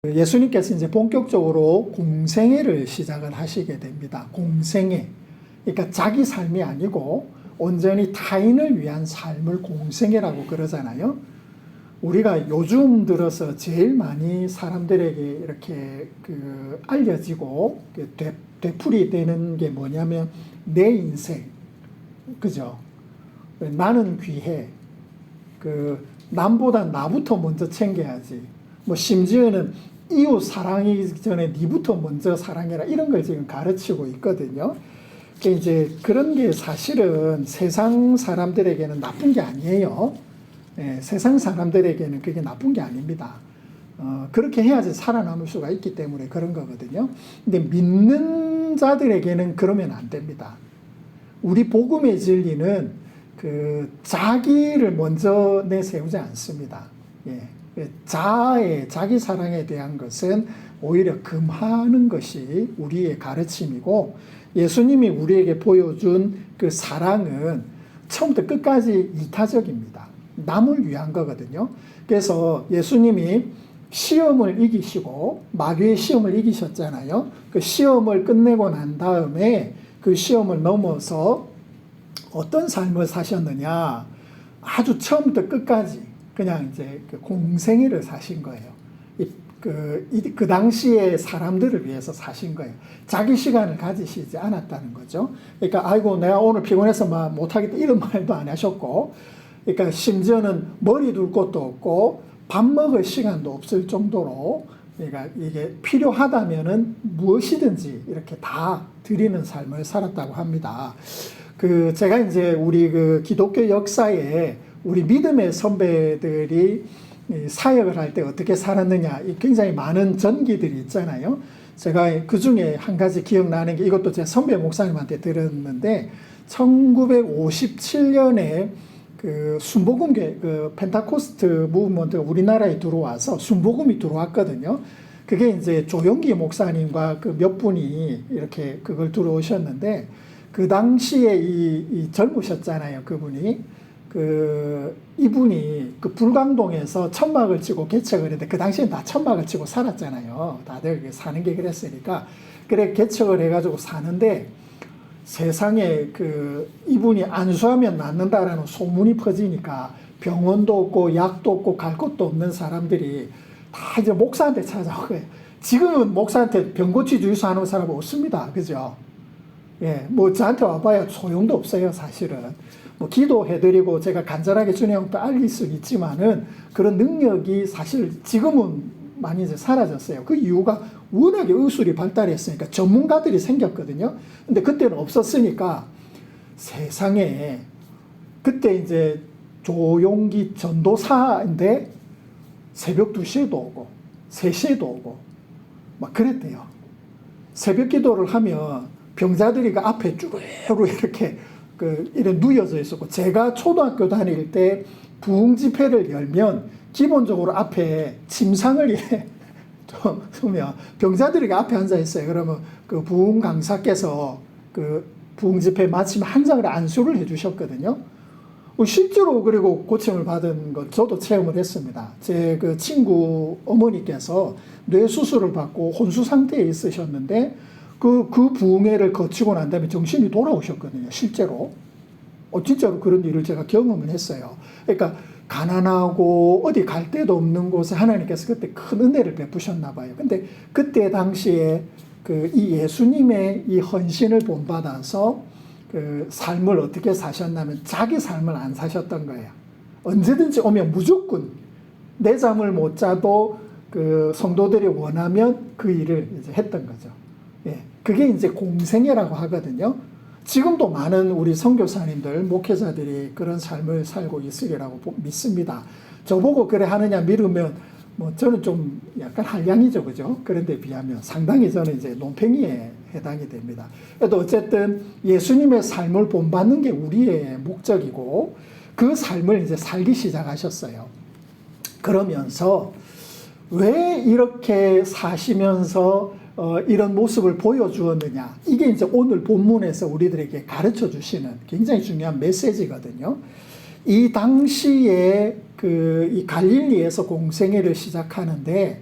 예수님께서 이제 본격적으로 공생애를 시작을 하시게 됩니다. 공생애. 그러니까 자기 삶이 아니고 온전히 타인을 위한 삶을 공생애라고 그러잖아요. 우리가 요즘 들어서 제일 많이 사람들에게 이렇게 알려지고 되풀이 되는 게 뭐냐면 내 인생. 그죠? 나는 귀해. 남보다 나부터 먼저 챙겨야지. 뭐 심지어는 이웃 사랑하기 전에 니부터 먼저 사랑해라 이런 걸 지금 가르치고 있거든요. 그러니까 이제 그런 게 사실은 세상 사람들에게는 나쁜 게 아니에요. 세상 사람들에게는 그게 나쁜 게 아닙니다. 그렇게 해야지 살아남을 수가 있기 때문에 그런 거거든요. 근데 믿는 자들에게는 그러면 안 됩니다. 우리 복음의 진리는 자기를 먼저 내세우지 않습니다. 자기 사랑에 대한 것은 오히려 금하는 것이 우리의 가르침이고, 예수님이 우리에게 보여준 그 사랑은 처음부터 끝까지 이타적입니다. 남을 위한 거거든요. 그래서 예수님이 시험을 이기시고 마귀의 시험을 이기셨잖아요. 그 시험을 끝내고 난 다음에 그 시험을 넘어서 어떤 삶을 사셨느냐, 아주 처음부터 끝까지 그냥 이제 공생애를 사신 거예요. 그 당시에 사람들을 위해서 사신 거예요. 자기 시간을 가지시지 않았다는 거죠. 그러니까 아이고 내가 오늘 피곤해서 막 못하겠다 이런 말도 안 하셨고, 그러니까 심지어는 머리 둘 곳도 없고 밥 먹을 시간도 없을 정도로, 그러니까 이게 필요하다면은 무엇이든지 이렇게 다 드리는 삶을 살았다고 합니다. 제가 이제 우리 기독교 역사에 우리 믿음의 선배들이 사역을 할 때 어떻게 살았느냐, 굉장히 많은 전기들이 있잖아요. 제가 그 중에 한 가지 기억나는 게, 이것도 제 선배 목사님한테 들었는데, 1957년에 순복음계, 펜타코스트 무브먼트가 우리나라에 들어와서 순복음이 들어왔거든요. 그게 이제 조용기 목사님과 몇 분이 이렇게 그걸 들어오셨는데, 그 당시에 이 젊으셨잖아요, 그분이. 이분이 불광동에서 천막을 치고 개척을 했는데, 그 당시엔 다 천막을 치고 살았잖아요. 다들 사는 게 그랬으니까. 그래, 개척을 해가지고 사는데, 세상에 이분이 안수하면 낫는다라는 소문이 퍼지니까 병원도 없고 약도 없고 갈 곳도 없는 사람들이 다 이제 목사한테 찾아온 거예요. 지금은 목사한테 병 고치 주의소 하는 사람은 없습니다. 그죠? 뭐 저한테 와봐야 소용도 없어요, 사실은. 뭐 기도해드리고 제가 간절하게 주님 앞에 알릴 수는 있지만은 그런 능력이 사실 지금은 많이 이제 사라졌어요. 그 이유가 워낙에 의술이 발달했으니까 전문가들이 생겼거든요. 근데 그때는 없었으니까 세상에, 그때 이제 조용기 전도사인데 새벽 2시에도 오고 3시에도 오고 막 그랬대요. 새벽 기도를 하면 병자들이 앞에 쭈르르 이렇게 이런 누워져 있었고, 제가 초등학교 다닐 때 부흥 집회를 열면 기본적으로 앞에 침상을 두면 병자들이 앞에 앉아 있어요. 그러면 부흥 강사께서 부흥 집회 마치면 한 장을 안수를 해주셨거든요. 실제로 그리고 고침을 받은 것 저도 체험을 했습니다. 제 친구 어머니께서 뇌 수술을 받고 혼수 상태에 있으셨는데 그 부흥회를 거치고 난 다음에 정신이 돌아오셨거든요, 실제로. 진짜로 그런 일을 제가 경험을 했어요. 그러니까 가난하고 어디 갈 데도 없는 곳에 하나님께서 그때 큰 은혜를 베푸셨나 봐요. 근데 그때 당시에 이 예수님의 이 헌신을 본받아서 삶을 어떻게 사셨냐면 자기 삶을 안 사셨던 거예요. 언제든지 오면 무조건 내 잠을 못 자도 성도들이 원하면 그 일을 이제 했던 거죠. 그게 이제 공생애라고 하거든요. 지금도 많은 우리 선교사님들, 목회자들이 그런 삶을 살고 있으리라고 믿습니다. 저보고 그래 하느냐 믿으면 뭐 저는 좀 약간 한량이죠, 그죠? 그런데 비하면 상당히 저는 이제 논팽이에 해당이 됩니다. 그래도 어쨌든 예수님의 삶을 본받는 게 우리의 목적이고 그 삶을 이제 살기 시작하셨어요. 그러면서 왜 이렇게 사시면서 이런 모습을 보여주었느냐. 이게 이제 오늘 본문에서 우리들에게 가르쳐 주시는 굉장히 중요한 메시지거든요. 이 당시에 이 갈릴리에서 공생애를 시작하는데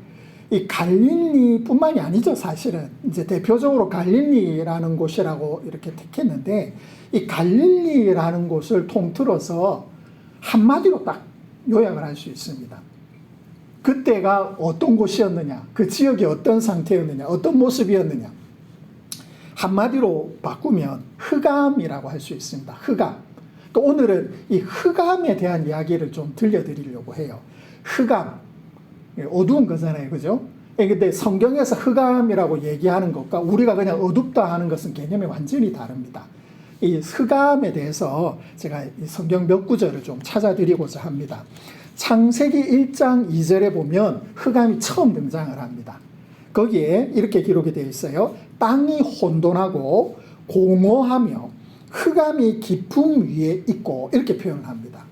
이 갈릴리뿐만이 아니죠, 사실은. 이제 대표적으로 갈릴리라는 곳이라고 이렇게 택했는데, 이 갈릴리라는 곳을 통틀어서 한마디로 딱 요약을 할 수 있습니다. 그때가 어떤 곳이었느냐, 그 지역이 어떤 상태였느냐, 어떤 모습이었느냐. 한마디로 바꾸면 흑암이라고 할 수 있습니다. 흑암. 그러니까 오늘은 이 흑암에 대한 이야기를 좀 들려드리려고 해요. 흑암. 어두운 거잖아요. 그죠? 근데 성경에서 흑암이라고 얘기하는 것과 우리가 그냥 어둡다 하는 것은 개념이 완전히 다릅니다. 이 흑암에 대해서 제가 성경 몇 구절을 좀 찾아드리고자 합니다. 창세기 1장 2절에 보면 흑암이 처음 등장을 합니다. 거기에 이렇게 기록이 되어 있어요. 땅이 혼돈하고 공허하며 흑암이 깊음 위에 있고, 이렇게 표현을 합니다.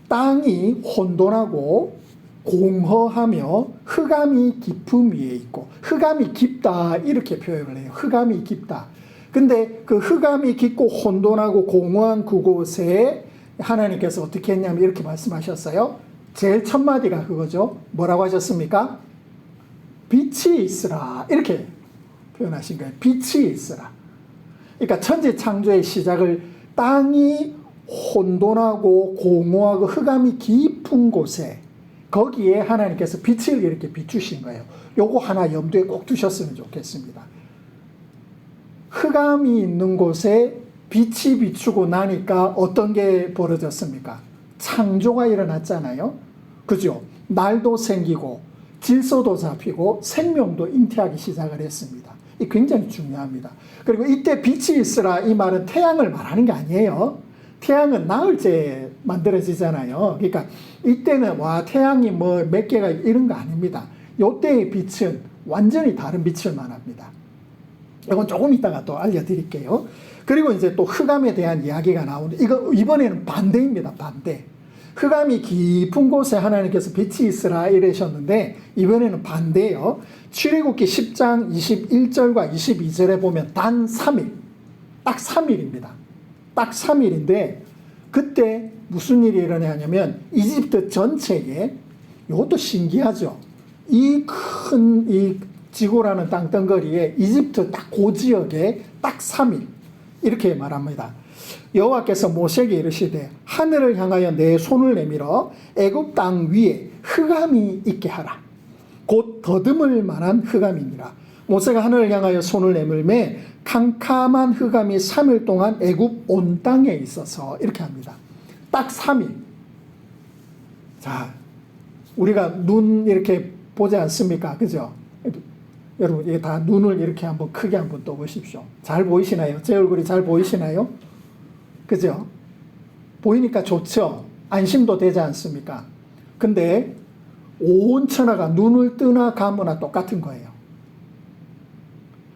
땅이 혼돈하고 공허하며 흑암이 깊음 위에 있고, 흑암이 깊다 이렇게 표현을 해요. 흑암이 깊다. 근데 그 흑암이 깊고 혼돈하고 공허한 그곳에 하나님께서 어떻게 했냐면 이렇게 말씀하셨어요. 제일 첫 마디가 그거죠. 뭐라고 하셨습니까? 빛이 있으라 이렇게 표현하신 거예요. 빛이 있으라. 그러니까 천지 창조의 시작을 땅이 혼돈하고 공허하고 흑암이 깊은 곳에, 거기에 하나님께서 빛을 이렇게 비추신 거예요. 요거 하나 염두에 꼭 두셨으면 좋겠습니다. 흑암이 있는 곳에 빛이 비추고 나니까 어떤 게 벌어졌습니까? 창조가 일어났잖아요. 그죠? 날도 생기고 질서도 잡히고 생명도 잉태하기 시작을 했습니다. 이 굉장히 중요합니다. 그리고 이때 빛이 있으라 이 말은 태양을 말하는 게 아니에요. 태양은 나흘째 만들어지잖아요. 그러니까 이때는 와 태양이 뭐 몇 개가 이런 거 아닙니다. 이때의 빛은 완전히 다른 빛을 말합니다. 이건 조금 이따가 또 알려드릴게요. 그리고 이제 또 흑암에 대한 이야기가 나오는데, 이거 이번에는 반대입니다. 반대. 흑암이 깊은 곳에 하나님께서 빛이 있으라 이러셨는데, 이번에는 반대예요. 출애굽기 10장 21절과 22절에 보면 단 3일, 딱 3일입니다. 딱 3일인데 그때 무슨 일이 일어나냐면 이집트 전체에, 이것도 신기하죠. 이 큰 이 지구라는 땅덩어리에 이집트 딱 그 지역에 딱 3일 이렇게 말합니다. 여호와께서 모세에게 이르시되 하늘을 향하여 내 손을 내밀어 애굽 땅 위에 흑암이 있게 하라. 곧 더듬을 만한 흑암이니라. 모세가 하늘을 향하여 손을 내밀매 캄캄한 흑암이 3일 동안 애굽 온 땅에 있어서, 이렇게 합니다. 딱 3일. 자, 우리가 눈 이렇게 보지 않습니까? 그죠? 여러분, 이게 다 눈을 이렇게 한번 크게 한번 떠보십시오. 잘 보이시나요? 제 얼굴이 잘 보이시나요? 그죠? 보이니까 좋죠? 안심도 되지 않습니까? 근데 온 천하가 눈을 뜨나 감으나 똑같은 거예요.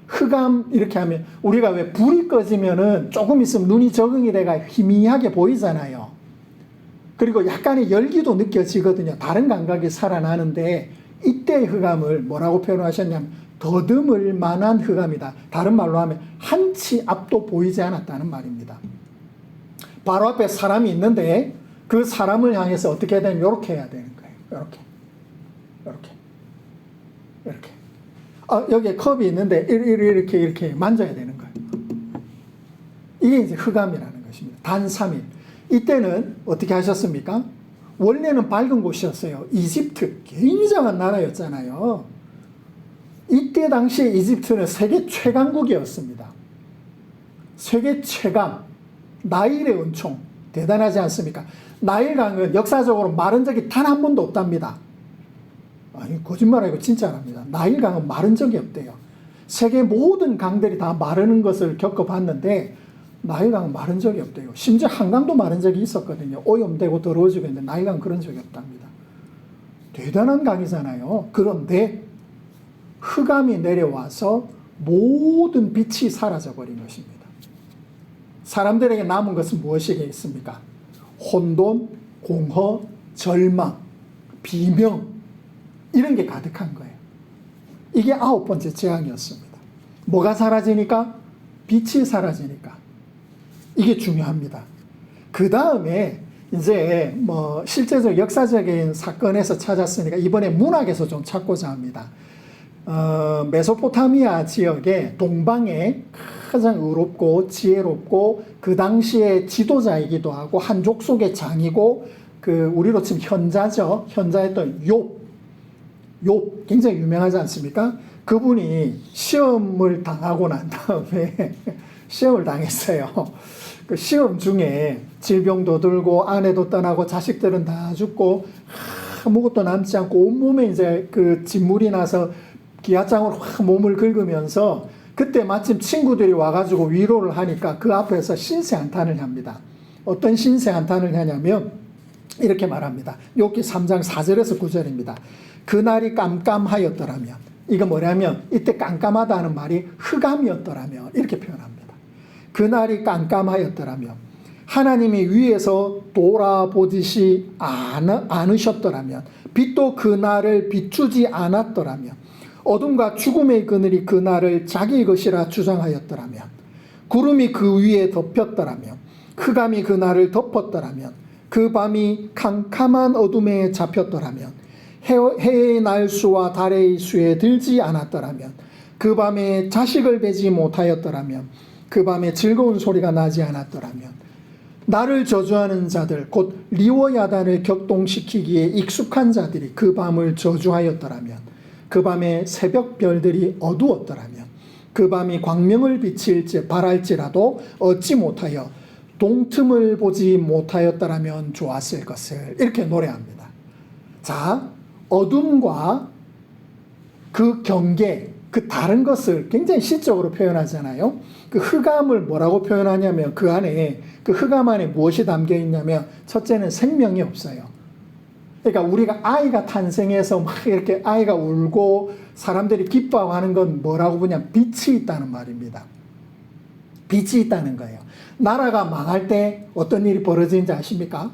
흑암 이렇게 하면, 우리가 왜 불이 꺼지면은 조금 있으면 눈이 적응이 돼가 희미하게 보이잖아요. 그리고 약간의 열기도 느껴지거든요. 다른 감각이 살아나는데, 이때의 흑암을 뭐라고 표현하셨냐면 더듬을 만한 흑암이다. 다른 말로 하면 한치 앞도 보이지 않았다는 말입니다. 바로 앞에 사람이 있는데 그 사람을 향해서 어떻게 해야 되냐면 이렇게 해야 되는 거예요. 이렇게. 여기에 컵이 있는데 이렇게 만져야 되는 거예요. 이게 이제 흑암이라는 것입니다. 단 3일. 이때는 어떻게 하셨습니까? 원래는 밝은 곳이었어요. 이집트, 굉장한 나라였잖아요. 이때 당시에 이집트는 세계 최강국이었습니다. 세계 최강, 나일의 은총, 대단하지 않습니까? 나일강은 역사적으로 마른 적이 단 한 번도 없답니다. 아니, 거짓말 아니고 진짜랍니다. 나일강은 마른 적이 없대요. 세계 모든 강들이 다 마르는 것을 겪어봤는데 나일강은 마른 적이 없대요. 심지어 한강도 마른 적이 있었거든요. 오염되고 더러워지고 있는데 나일강은 그런 적이 없답니다. 대단한 강이잖아요. 그런데 흑암이 내려와서 모든 빛이 사라져버린 것입니다. 사람들에게 남은 것은 무엇이겠습니까? 혼돈, 공허, 절망, 비명, 이런 게 가득한 거예요. 이게 9번째 재앙이었습니다. 뭐가 사라지니까? 빛이 사라지니까. 이게 중요합니다. 그 다음에 이제 뭐 실제적 역사적인 사건에서 찾았으니까 이번에 문학에서 좀 찾고자 합니다. 메소포타미아 지역의 동방에 가장 의롭고 지혜롭고 그 당시에 지도자이기도 하고 한 족속의 장이고 그 우리로 치면 현자죠. 현자였던 욥 굉장히 유명하지 않습니까? 그분이 시험을 당하고 난 다음에 시험을 당했어요. 그 시험 중에 질병도 들고 아내도 떠나고 자식들은 다 죽고 아무것도 남지 않고 온몸에 이제 그 진물이 나서 기아장으로 확 몸을 긁으면서 그때 마침 친구들이 와가지고 위로를 하니까 그 앞에서 신세한탄을 합니다. 어떤 신세한탄을 하냐면 이렇게 말합니다. 욥기 3장 4절에서 9절입니다. 그날이 깜깜하였더라면, 이거 뭐냐면 이때 깜깜하다는 말이 흑암이었더라면 이렇게 표현합니다. 그날이 깜깜하였더라면, 하나님이 위에서 돌아보듯이 않으셨더라면, 빛도 그날을 비추지 않았더라면, 어둠과 죽음의 그늘이 그날을 자기 것이라 주장하였더라면, 구름이 그 위에 덮였더라면, 흑암이 그날을 덮었더라면, 그 밤이 캄캄한 어둠에 잡혔더라면, 해의 날수와 달의 수에 들지 않았더라면, 그 밤에 자식을 베지 못하였더라면, 그 밤에 즐거운 소리가 나지 않았더라면, 나를 저주하는 자들 곧 리워야단을 격동시키기에 익숙한 자들이 그 밤을 저주하였더라면, 그 밤에 새벽 별들이 어두웠더라면, 그 밤이 광명을 비칠지 바랄지라도 얻지 못하여 동틈을 보지 못하였더라면 좋았을 것을, 이렇게 노래합니다. 자, 어둠과 그 경계, 그 다른 것을 굉장히 시적으로 표현하잖아요. 그 흑암을 뭐라고 표현하냐면 그 안에, 그 흑암 안에 무엇이 담겨 있냐면 첫째는 생명이 없어요. 그러니까 우리가 아이가 탄생해서 막 이렇게 아이가 울고 사람들이 기뻐하는 건 뭐라고 보냐면 빛이 있다는 말입니다. 빛이 있다는 거예요. 나라가 망할 때 어떤 일이 벌어지는지 아십니까?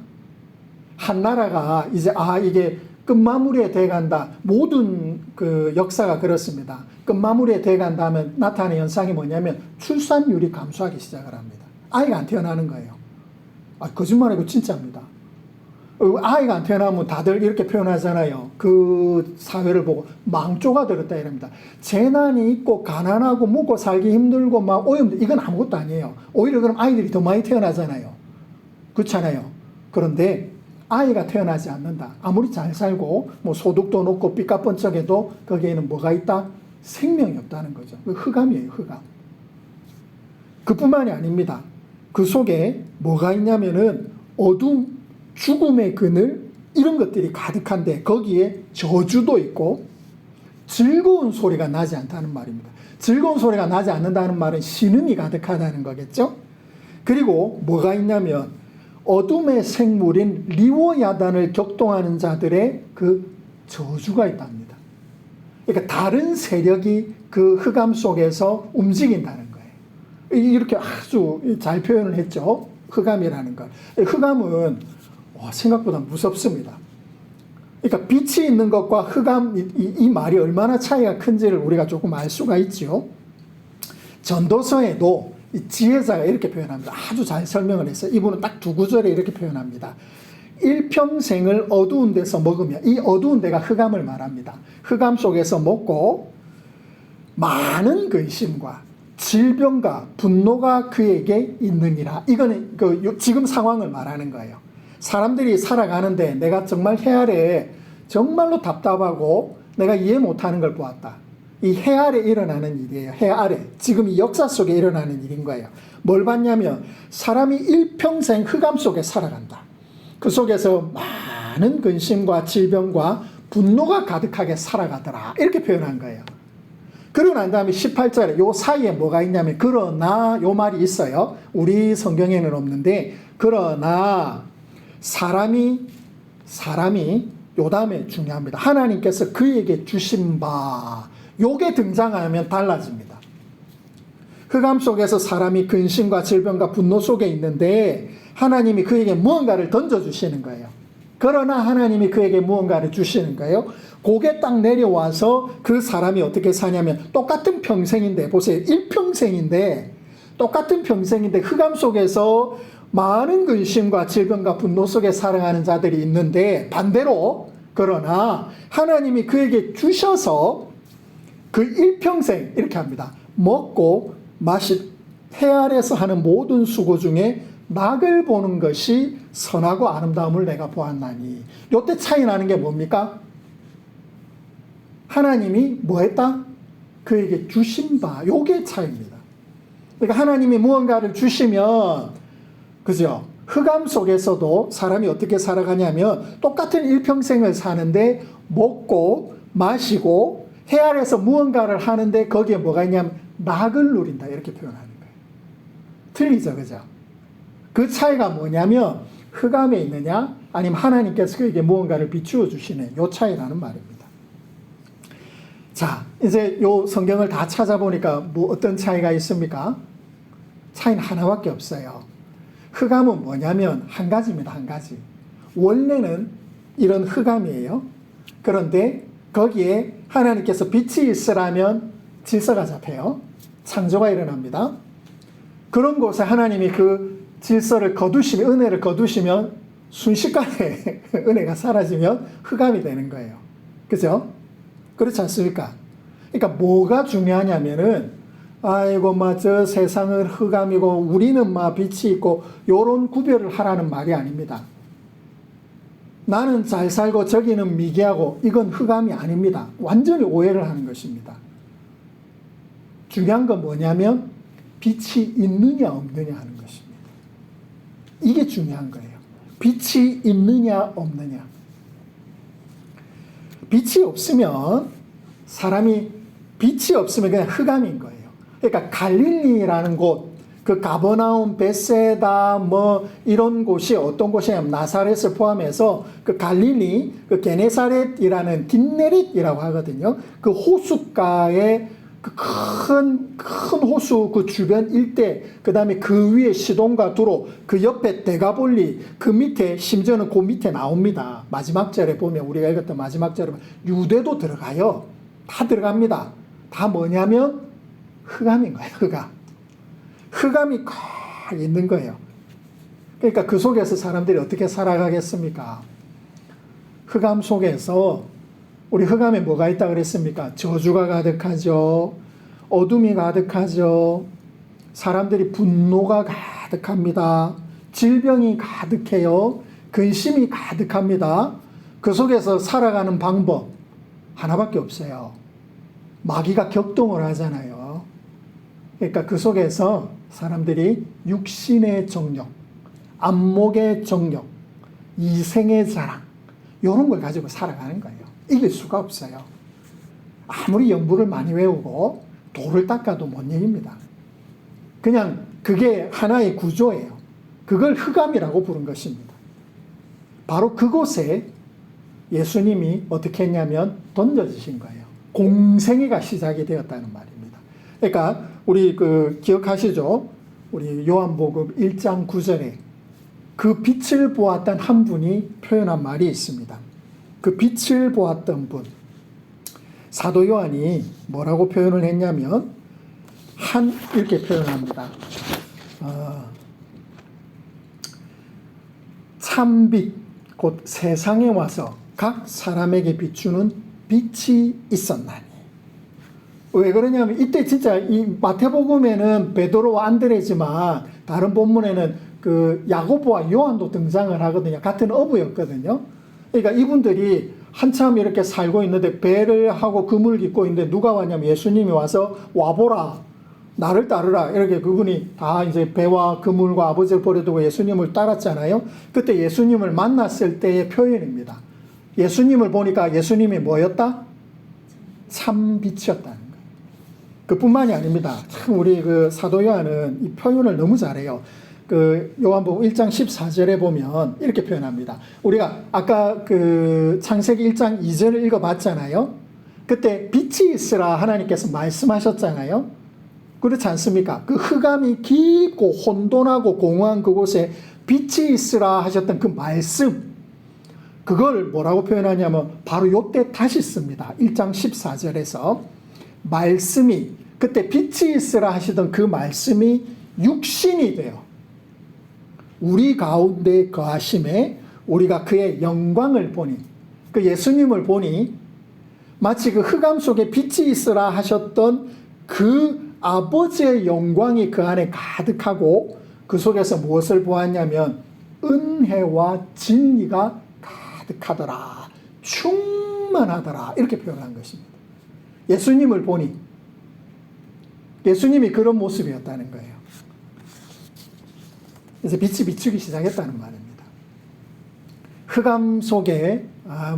한 나라가 이제 이게 끝마무리에 돼간다. 모든 그 역사가 그렇습니다. 끝마무리에 돼간다 하면 나타나는 현상이 뭐냐면 출산율이 감소하기 시작을 합니다. 아이가 안 태어나는 거예요. 거짓말이고 진짜입니다. 아이가 안 태어나면 다들 이렇게 표현하잖아요. 그 사회를 보고 망조가 들었다 이럽니다. 재난이 있고 가난하고 먹고 살기 힘들고 막 오염돼, 이건 아무것도 아니에요. 오히려 그럼 아이들이 더 많이 태어나잖아요. 그렇잖아요. 그런데 아이가 태어나지 않는다. 아무리 잘 살고 뭐 소득도 높고 삐까뻔쩍해도 거기에는 뭐가 있다? 생명이 없다는 거죠. 흑암이에요, 흑암. 그뿐만이 아닙니다. 그 속에 뭐가 있냐면은 어둠, 죽음의 그늘, 이런 것들이 가득한데 거기에 저주도 있고 즐거운 소리가 나지 않다는 말입니다. 즐거운 소리가 나지 않는다는 말은 신음이 가득하다는 거겠죠. 그리고 뭐가 있냐면 어둠의 생물인 리워야단을 격동하는 자들의 그 저주가 있답니다. 그러니까 다른 세력이 그 흑암 속에서 움직인다는 거예요. 이렇게 아주 잘 표현을 했죠. 흑암이라는 것. 흑암은 생각보다 무섭습니다. 그러니까 빛이 있는 것과 흑암, 이 말이 얼마나 차이가 큰지를 우리가 조금 알 수가 있죠. 전도서에도 이 지혜자가 이렇게 표현합니다. 아주 잘 설명을 했어요. 이분은 딱 두 구절에 이렇게 표현합니다. 일평생을 어두운 데서 먹으며, 이 어두운 데가 흑암을 말합니다. 흑암 속에서 먹고 많은 근심과 질병과 분노가 그에게 있느니라. 이거는 지금 상황을 말하는 거예요. 사람들이 살아가는데 내가 정말 해 아래 정말로 답답하고 내가 이해 못하는 걸 보았다. 이 해 아래 일어나는 일이에요. 해 아래. 지금 이 역사 속에 일어나는 일인 거예요. 뭘 봤냐면 사람이 일평생 흑암 속에 살아간다. 그 속에서 많은 근심과 질병과 분노가 가득하게 살아가더라. 이렇게 표현한 거예요. 그러고 난 다음에 18절에 요 사이에 뭐가 있냐면 그러나, 요 말이 있어요. 우리 성경에는 없는데, 그러나 사람이 요 다음에 중요합니다. 하나님께서 그에게 주신 바, 요게 등장하면 달라집니다. 흑암 속에서 사람이 근심과 질병과 분노 속에 있는데 하나님이 그에게 무언가를 던져주시는 거예요. 그러나 하나님이 그에게 무언가를 주시는 거예요. 그게 딱 내려와서 그 사람이 어떻게 사냐면 똑같은 평생인데, 보세요. 일평생인데 똑같은 평생인데 흑암 속에서 많은 근심과 질병과 분노 속에 살아가는 자들이 있는데, 반대로 그러나 하나님이 그에게 주셔서 그 일평생 이렇게 합니다. 먹고 해 아래서 하는 모든 수고 중에 낙을 보는 것이 선하고 아름다움을 내가 보았나니. 요때 차이 나는 게 뭡니까? 하나님이 뭐 했다? 그에게 주신 바. 요게 차이입니다. 그러니까 하나님이 무언가를 주시면, 그죠? 흑암 속에서도 사람이 어떻게 살아가냐면 똑같은 일평생을 사는데 먹고 마시고 해 아래서 무언가를 하는데 거기에 뭐가 있냐면 낙을 누린다, 이렇게 표현하는 거예요. 틀리죠, 그죠? 그 차이가 뭐냐면 흑암에 있느냐 아니면 하나님께서 그에게 무언가를 비추어 주시는 요 차이라는 말입니다. 자, 이제 요 성경을 다 찾아보니까 뭐 어떤 차이가 있습니까? 차이는 하나밖에 없어요. 흑암은 뭐냐면 한 가지입니다. 한 가지. 원래는 이런 흑암이에요. 그런데 거기에 하나님께서 빛이 있으라면 질서가 잡혀요. 창조가 일어납니다. 그런 곳에 하나님이 그 질서를 거두시면, 은혜를 거두시면 순식간에 은혜가 사라지면 흑암이 되는 거예요. 그죠? 그렇지 않습니까? 그러니까 뭐가 중요하냐면은, 아이고, 저 세상은 흑암이고 우리는 빛이 있고, 요런 구별을 하라는 말이 아닙니다. 나는 잘 살고 저기는 미개하고, 이건 흑암이 아닙니다. 완전히 오해를 하는 것입니다. 중요한 건 뭐냐면 빛이 있느냐 없느냐 하는 것입니다. 이게 중요한 거예요. 빛이 있느냐 없느냐. 빛이 없으면 빛이 없으면 그냥 흑암인 거예요. 그러니까 갈릴리라는 곳, 그 가버나움, 벳세다 이런 곳이 어떤 곳이냐면 나사렛을 포함해서 그 갈릴리, 그 게네사렛이라는 긴네릿이라고 하거든요. 그 호숫가에 그 큰 호수 그 주변 일대, 그 다음에 그 위에 시돈과 두로, 그 옆에 데가볼리, 그 밑에, 심지어는 그 밑에 나옵니다. 마지막 절에 보면, 우리가 읽었던 마지막 절에 보면 유대도 들어가요. 다 들어갑니다. 다 뭐냐면 흑암인 거예요. 흑암이 꽉 있는 거예요. 그러니까 그 속에서 사람들이 어떻게 살아가겠습니까? 흑암 속에서, 우리 흑암에 뭐가 있다 그랬습니까? 저주가 가득하죠. 어둠이 가득하죠. 사람들이 분노가 가득합니다. 질병이 가득해요. 근심이 가득합니다. 그 속에서 살아가는 방법 하나밖에 없어요. 마귀가 격동을 하잖아요. 그러니까 그 속에서 사람들이 육신의 정욕, 안목의 정욕, 이생의 자랑, 이런 걸 가지고 살아가는 거예요. 이길 수가 없어요. 아무리 연부를 많이 외우고 돌을 닦아도 못 이깁니다. 그냥 그게 하나의 구조예요. 그걸 흑암이라고 부른 것입니다. 바로 그곳에 예수님이 어떻게 했냐면 던져지신 거예요. 공생애가 시작이 되었다는 말입니다. 그러니까 우리 기억하시죠? 우리 요한복음 1장 9절에 그 빛을 보았던 한 분이 표현한 말이 있습니다. 그 빛을 보았던 분, 사도 요한이 뭐라고 표현을 했냐면 이렇게 표현합니다. 참빛 곧 세상에 와서 각 사람에게 비추는 빛이 있었나니. 왜 그러냐면 이때 진짜 이 마태복음에는 베드로와 안드레지만 다른 본문에는 그 야고보와 요한도 등장을 하거든요. 같은 어부였거든요. 그러니까 이분들이 한참 이렇게 살고 있는데 배를 하고 그물 깃고 있는데 누가 왔냐면 예수님이 와서 와보라, 나를 따르라, 이렇게 그분이 다 이제 배와 그물과 아버지를 버려두고 예수님을 따랐잖아요. 그때 예수님을 만났을 때의 표현입니다. 예수님을 보니까 예수님이 뭐였다? 참 빛이었다는 거예요. 그뿐만이 아닙니다. 참 우리 사도 요한은 이 표현을 너무 잘해요. 요한복음 1장 14절에 보면 이렇게 표현합니다. 우리가 아까 창세기 1장 2절을 읽어봤잖아요. 그때 빛이 있으라 하나님께서 말씀하셨잖아요. 그렇지 않습니까? 그 흑암이 깊고 혼돈하고 공허한 그곳에 빛이 있으라 하셨던 그 말씀, 그걸 뭐라고 표현하냐면 바로 요때 다시 씁니다. 1장 14절에서 말씀이, 그때 빛이 있으라 하시던 그 말씀이 육신이 돼요. 우리 가운데 거하심에 우리가 그의 영광을 보니, 그 예수님을 보니 마치 그 흑암 속에 빛이 있으라 하셨던 그 아버지의 영광이 그 안에 가득하고 그 속에서 무엇을 보았냐면 은혜와 진리가 가득하더라, 충만하더라, 이렇게 표현한 것입니다. 예수님을 보니 예수님이 그런 모습이었다는 거예요. 그래서 빛이 비추기 시작했다는 말입니다. 흑암 속에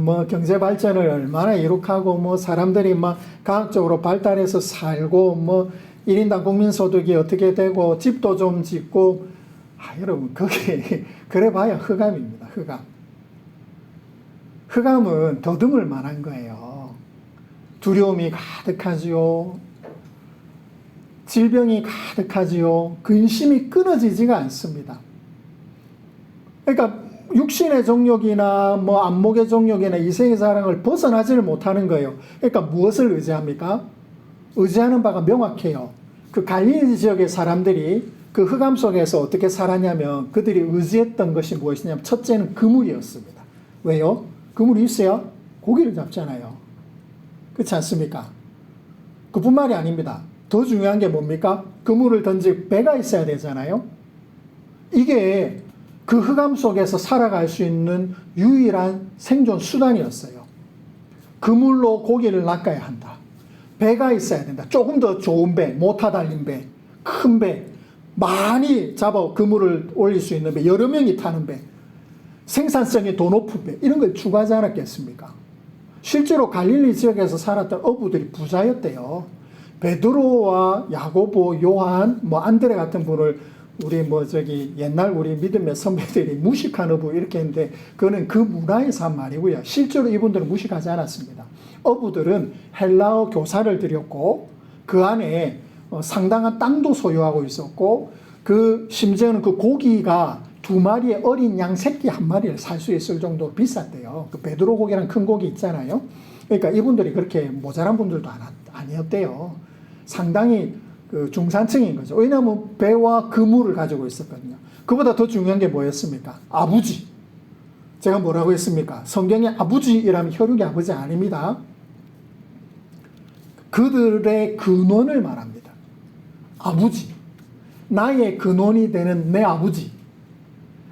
뭐 경제 발전을 얼마나 이룩하고 뭐 사람들이 막 과학적으로 발달해서 살고 뭐 1인당 국민소득이 어떻게 되고 집도 좀 짓고, 여러분 거기 그래 봐야 흑암입니다. 흑암은 더듬을 만한 거예요. 두려움이 가득하지요. 질병이 가득하지요. 근심이 끊어지지가 않습니다. 그러니까 육신의 정욕이나 뭐 안목의 정욕이나 이성의 사랑을 벗어나지를 못하는 거예요. 그러니까 무엇을 의지합니까? 의지하는 바가 명확해요. 그 갈릴리 지역의 사람들이 그 흑암 속에서 어떻게 살았냐면 그들이 의지했던 것이 무엇이냐면 첫째는 그물이었습니다. 왜요? 그물이 있어야 고기를 잡잖아요. 그렇지 않습니까? 그뿐만이 아닙니다. 더 중요한 게 뭡니까? 그물을 던질 배가 있어야 되잖아요. 이게 그 흑암 속에서 살아갈 수 있는 유일한 생존 수단이었어요. 그물로 고기를 낚아야 한다. 배가 있어야 된다. 조금 더 좋은 배, 모터 달린 배, 큰 배, 많이 잡아 그물을 올릴 수 있는 배, 여러 명이 타는 배, 생산성이 더 높은 배, 이런 걸 추구하지 않았겠습니까? 실제로 갈릴리 지역에서 살았던 어부들이 부자였대요. 베드로와 야고보, 요한, 뭐 안드레 같은 분을 우리 옛날 우리 믿음의 선배들이 무식한 어부 이렇게 했는데 그거는 그 문화에서 한 말이고요. 실제로 이분들은 무식하지 않았습니다. 어부들은 헬라어 교사를 들였고 그 안에 상당한 땅도 소유하고 있었고 심지어는 그 고기가 2마리의 어린 양 새끼 1마리를 살 수 있을 정도로 비쌌대요. 그 베드로 고기랑 큰 고기 있잖아요. 그러니까 이분들이 그렇게 모자란 분들도 아니었대요. 상당히 그 중산층인 거죠. 왜냐하면 배와 그물을 가지고 있었거든요. 그보다 더 중요한 게 뭐였습니까? 아버지. 제가 뭐라고 했습니까? 성경에 아버지이라면 혈육의 아버지 아닙니다. 그들의 근원을 말합니다. 아버지. 나의 근원이 되는 내 아버지.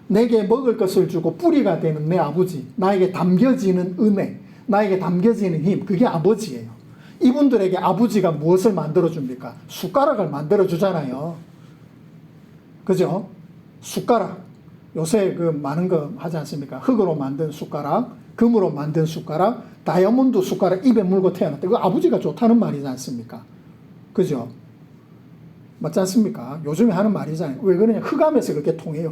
내게 먹을 것을 주고 뿌리가 되는 내 아버지. 나에게 담겨지는 은혜. 나에게 담겨지는 힘. 그게 아버지예요. 이분들에게 아버지가 무엇을 만들어줍니까? 숟가락을 만들어주잖아요. 그죠? 숟가락. 요새 많은 거 하지 않습니까? 흙으로 만든 숟가락, 금으로 만든 숟가락, 다이아몬드 숟가락 입에 물고 태어났다. 이거 아버지가 좋다는 말이지 않습니까? 그죠? 맞지 않습니까? 요즘에 하는 말이잖아요. 왜 그러냐? 흑암에서 그렇게 통해요.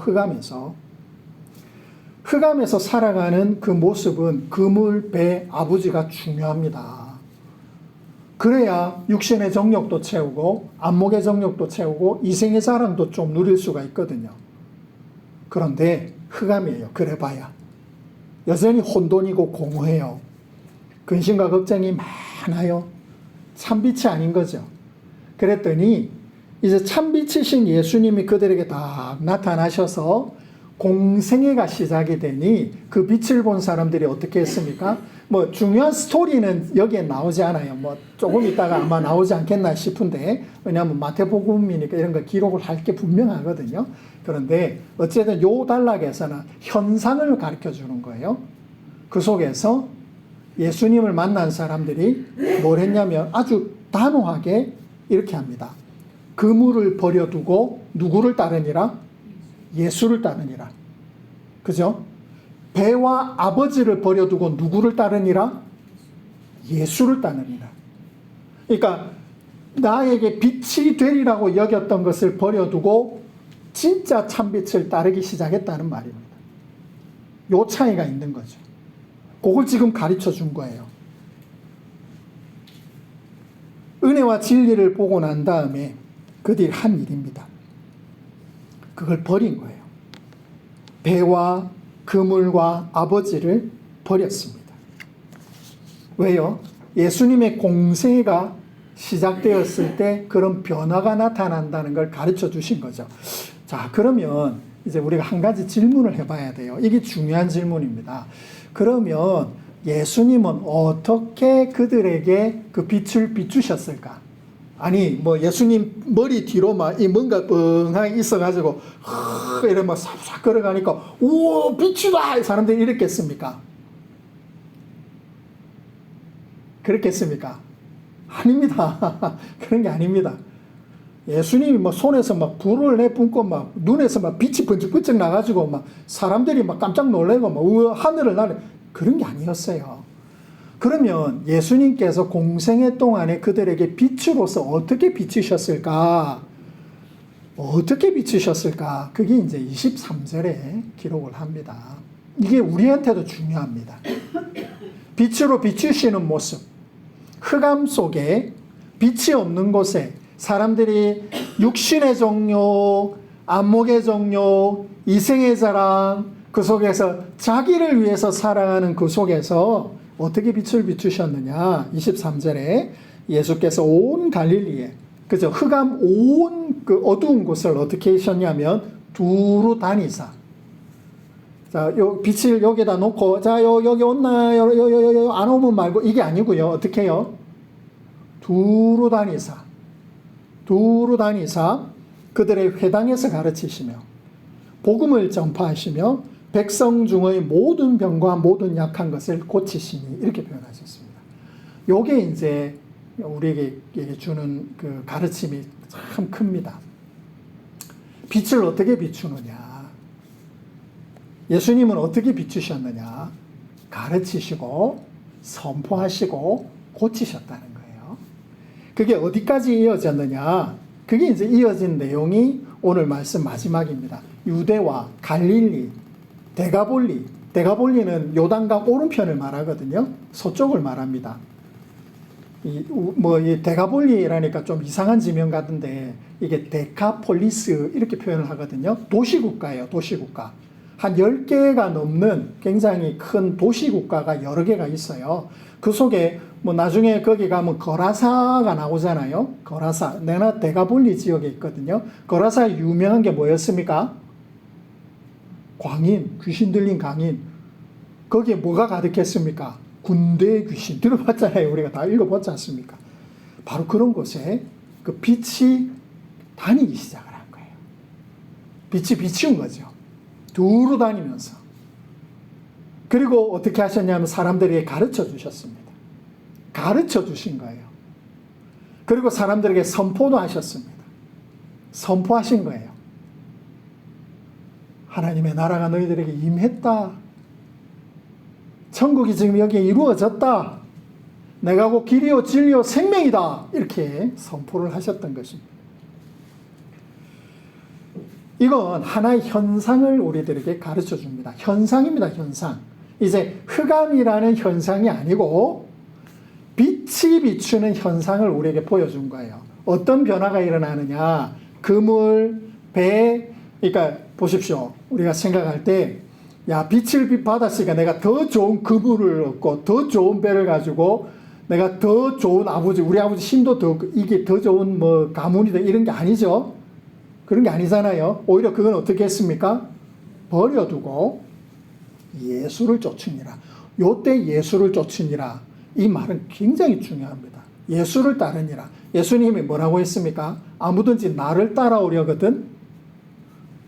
흑암에서 살아가는 그 모습은 그물, 배, 아버지가 중요합니다. 그래야 육신의 정욕도 채우고 안목의 정욕도 채우고 이생의 사랑도 좀 누릴 수가 있거든요. 그런데 흑암이에요. 그래봐야 여전히 혼돈이고 공허해요. 근심과 걱정이 많아요. 참빛이 아닌 거죠. 그랬더니 이제 참빛이신 예수님이 그들에게 딱 나타나셔서 공생애가 시작이 되니 그 빛을 본 사람들이 어떻게 했습니까? 뭐 중요한 스토리는 여기에 나오지 않아요. 뭐 조금 있다가 아마 나오지 않겠나 싶은데, 왜냐하면 마태복음이니까 이런 거 기록을 할 게 분명하거든요. 그런데 어쨌든 요 단락에서는 현상을 가르쳐 주는 거예요. 그 속에서 예수님을 만난 사람들이 뭘 했냐면 아주 단호하게 이렇게 합니다. 그물을 버려두고 누구를 따르니라? 예수를 따르니라. 그죠? 배와 아버지를 버려두고 누구를 따르니라? 예수를 따르니라. 그러니까 나에게 빛이 되리라고 여겼던 것을 버려두고 진짜 참빛을 따르기 시작했다는 말입니다. 요 차이가 있는 거죠. 그걸 지금 가르쳐 준 거예요. 은혜와 진리를 보고 난 다음에 그들이 한 일입니다. 그걸 버린 거예요. 배와 그물과 아버지를 버렸습니다. 왜요? 예수님의 공생애가 시작되었을 때 그런 변화가 나타난다는 걸 가르쳐 주신 거죠. 자, 그러면 이제 우리가 한 가지 질문을 해봐야 돼요. 이게 중요한 질문입니다. 그러면 예수님은 어떻게 그들에게 그 빛을 비추셨을까? 아니, 뭐 예수님 머리 뒤로 막 이 뭔가 뻥하게 있어가지고 이래 막 싹싹 걸어가니까 우와 빛이다 사람들이 이랬겠습니까? 그렇겠습니까? 아닙니다. 그런 게 아닙니다. 예수님이 막 손에서 막 불을 내뿜고 막 눈에서 막 빛이 번쩍번쩍 나가지고 막 사람들이 막 깜짝 놀래고 막 우와 하늘을 나는 그런 게 아니었어요. 그러면 예수님께서 공생애 동안에 그들에게 빛으로서 어떻게 비추셨을까? 어떻게 비추셨을까? 그게 이제 23절에 기록을 합니다. 이게 우리한테도 중요합니다. 빛으로 비추시는 모습. 흑암 속에 빛이 없는 곳에 사람들이 육신의 종교, 안목의 종교, 이생의 자랑, 그 속에서 자기를 위해서 살아가는 그 속에서 어떻게 빛을 비추셨느냐? 23절에 예수께서 온 갈릴리에, 그죠? 흑암 온 그 어두운 곳을 어떻게 하셨냐면 두루 다니사. 자, 요 빛을 여기다 놓고, 자, 여기 온나요? 안 오면 말고, 이게 아니고요. 어떻게 해요? 두루 다니사. 두루 다니사 그들의 회당에서 가르치시며, 복음을 전파하시며, 백성 중의 모든 병과 모든 약한 것을 고치시니, 이렇게 표현하셨습니다. 요게 이제 우리에게 주는 그 가르침이 참 큽니다. 빛을 어떻게 비추느냐? 예수님은 어떻게 비추셨느냐? 가르치시고, 선포하시고, 고치셨다는 거예요. 그게 어디까지 이어졌느냐? 그게 이제 이어진 내용이 오늘 말씀 마지막입니다. 유대와 갈릴리, 데가볼리는 요단강 오른편을 말하거든요. 서쪽을 말합니다. 이 데가볼리라니까 좀 이상한 지명 같은데 이게 데카폴리스 이렇게 표현을 하거든요. 도시국가예요, 도시국가. 한 10개가 넘는 굉장히 큰 도시국가가 여러 개가 있어요. 그 속에 뭐 나중에 거기 가면 거라사가 나오잖아요. 거라사. 내가 데가볼리 지역에 있거든요. 거라사에 유명한 게 뭐였습니까? 광인, 귀신 들린 광인. 거기에 뭐가 가득했습니까? 군대 귀신. 들어봤잖아요. 우리가 다 읽어봤지 않습니까? 바로 그런 곳에 그 빛이 다니기 시작을 한 거예요. 빛이 비치운 거죠. 두루 다니면서. 그리고 어떻게 하셨냐면 사람들에게 가르쳐 주셨습니다. 가르쳐 주신 거예요. 그리고 사람들에게 선포도 하셨습니다. 선포하신 거예요. 하나님의 나라가 너희들에게 임했다. 천국이 지금 여기에 이루어졌다. 내가 곧 길이요 진리요 생명이다. 이렇게 선포를 하셨던 것입니다. 이건 하나의 현상을 우리들에게 가르쳐 줍니다. 현상입니다. 현상. 이제 흑암이라는 현상이 아니고 빛이 비추는 현상을 우리에게 보여준 거예요. 어떤 변화가 일어나느냐. 그물, 배, 그러니까 보십시오. 우리가 생각할 때 야, 빛을 받았으니까 내가 더 좋은 그물을 얻고 더 좋은 배를 가지고 내가 더 좋은 아버지, 우리 아버지 힘도 더, 이게 더 좋은 뭐 가문이다 이런 게 아니죠. 그런 게 아니잖아요. 오히려 그건 어떻게 했습니까? 버려두고 예수를 쫓으니라. 요때 예수를 쫓으니라. 이 말은 굉장히 중요합니다. 예수를 따르니라. 예수님이 뭐라고 했습니까? 아무든지 나를 따라오려거든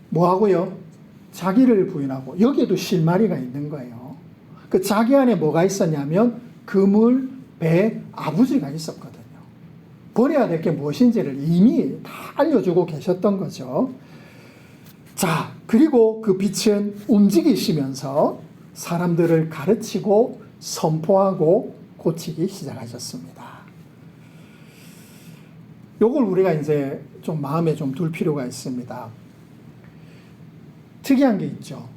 뭐 하고요? 자기를 부인하고. 여기에도 실마리가 있는 거예요. 그 자기 안에 뭐가 있었냐면 그물, 배, 아버지가 있었거든요. 버려야 될 게 무엇인지를 이미 다 알려주고 계셨던 거죠. 자, 그리고 그 빛은 움직이시면서 사람들을 가르치고 선포하고 고치기 시작하셨습니다. 요걸 우리가 이제 좀 마음에 좀 둘 필요가 있습니다. 특이한 게 있죠.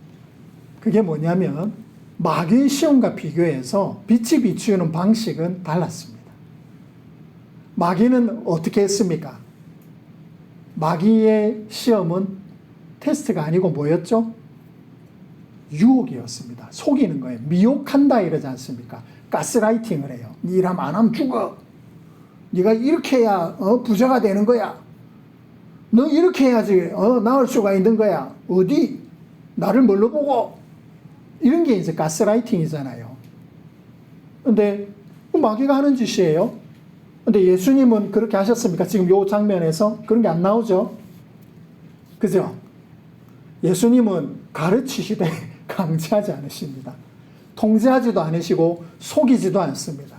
그게 뭐냐면 마귀의 시험과 비교해서 빛이 비추는 방식은 달랐습니다. 마귀는 어떻게 했습니까? 마귀의 시험은 테스트가 아니고 뭐였죠? 유혹이었습니다. 속이는 거예요. 미혹한다 이러지 않습니까? 가스라이팅을 해요. 네 일하면 안 하면 죽어. 네가 이렇게 해야 부자가 되는 거야. 너 이렇게 해야지 나을 수가 있는 거야. 어디? 나를 뭘로 보고? 이런 게 이제 가스라이팅이잖아요. 근데 마귀가 하는 짓이에요. 근데 예수님은 그렇게 하셨습니까? 지금 요 장면에서 그런 게 안 나오죠. 그죠? 예수님은 가르치시되 강제하지 않으십니다. 통제하지도 않으시고 속이지도 않습니다.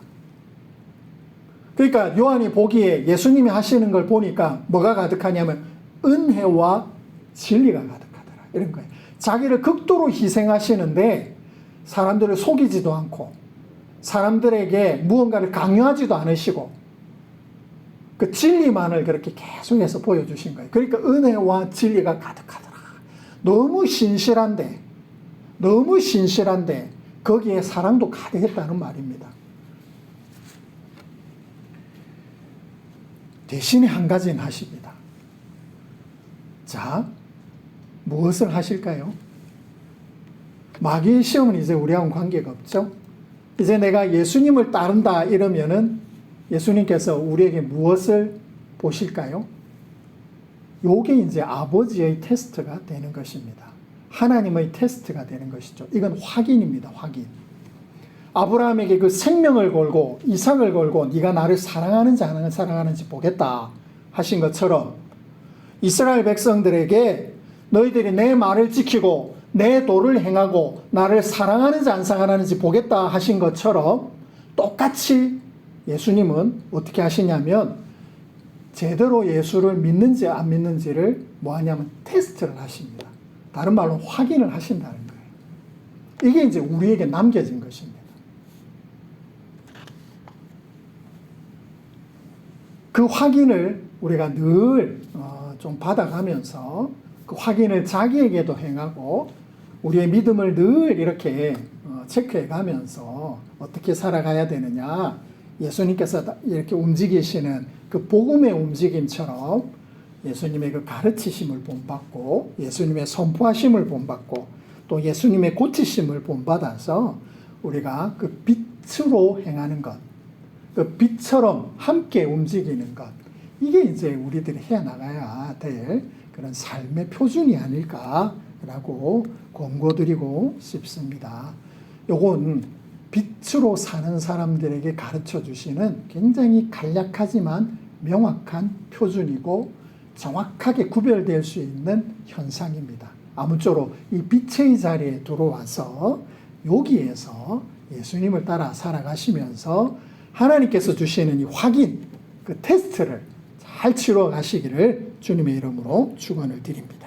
그러니까 요한이 보기에 예수님이 하시는 걸 보니까 뭐가 가득하냐면 은혜와 진리가 가득하더라. 이런 거예요. 자기를 극도로 희생하시는데 사람들을 속이지도 않고 사람들에게 무언가를 강요하지도 않으시고 그 진리만을 그렇게 계속해서 보여주신 거예요. 그러니까 은혜와 진리가 가득하더라. 너무 신실한데 거기에 사랑도 가득했다는 말입니다. 대신에 한 가지는 하십니다. 자, 무엇을 하실까요? 마귀의 시험은 이제 우리하고는 관계가 없죠. 이제 내가 예수님을 따른다 이러면은 예수님께서 우리에게 무엇을 보실까요? 요게 이제 아버지의 테스트가 되는 것입니다. 하나님의 테스트가 되는 것이죠. 이건 확인입니다. 확인. 아브라함에게 그 생명을 걸고 이삭을 걸고 네가 나를 사랑하는지 안 사랑하는지 보겠다 하신 것처럼 이스라엘 백성들에게 너희들이 내 말을 지키고 내 도를 행하고 나를 사랑하는지 안 사랑하는지 보겠다 하신 것처럼 똑같이 예수님은 어떻게 하시냐면 제대로 예수를 믿는지 안 믿는지를 뭐 하냐면 테스트를 하십니다. 다른 말로 확인을 하신다는 거예요. 이게 이제 우리에게 남겨진 것입니다. 그 확인을 우리가 늘 좀 받아가면서 그 확인을 자기에게도 행하고 우리의 믿음을 늘 이렇게 체크해 가면서 어떻게 살아가야 되느냐. 예수님께서 이렇게 움직이시는 그 복음의 움직임처럼 예수님의 그 가르치심을 본받고 예수님의 선포하심을 본받고 또 예수님의 고치심을 본받아서 우리가 그 빛으로 행하는 것, 그 빛처럼 함께 움직이는 것, 이게 이제 우리들이 해나가야 될 그런 삶의 표준이 아닐까라고 권고드리고 싶습니다. 요건 빛으로 사는 사람들에게 가르쳐 주시는 굉장히 간략하지만 명확한 표준이고 정확하게 구별될 수 있는 현상입니다. 아무쪼록 이 빛의 자리에 들어와서 여기에서 예수님을 따라 살아가시면서 하나님께서 주시는 이 확인, 그 테스트를 잘 치러 가시기를 주님의 이름으로 축원을 드립니다.